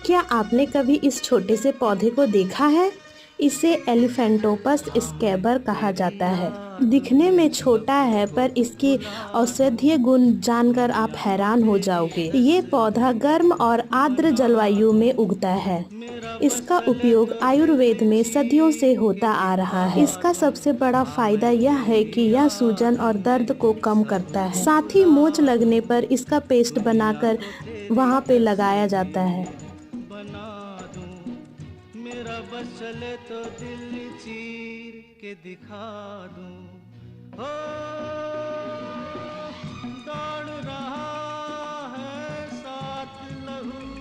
क्या आपने कभी इस छोटे से पौधे को देखा है? इसे एलिफेंटोपस स्कैबर कहा जाता है। दिखने में छोटा है पर इसके औषधीय गुण जानकर आप हैरान हो जाओगे। ये पौधा गर्म और आर्द्र जलवायु में उगता है। इसका उपयोग आयुर्वेद में सदियों से होता आ रहा है। इसका सबसे बड़ा फायदा यह है कि यह सूजन और दर्द को कम करता है। साथ ही मोच लगने पर इसका पेस्ट बनाकर वहाँ पे लगाया जाता है। बना दूं, मेरा बस चले तो दिल चीर के दिखा दूं। हो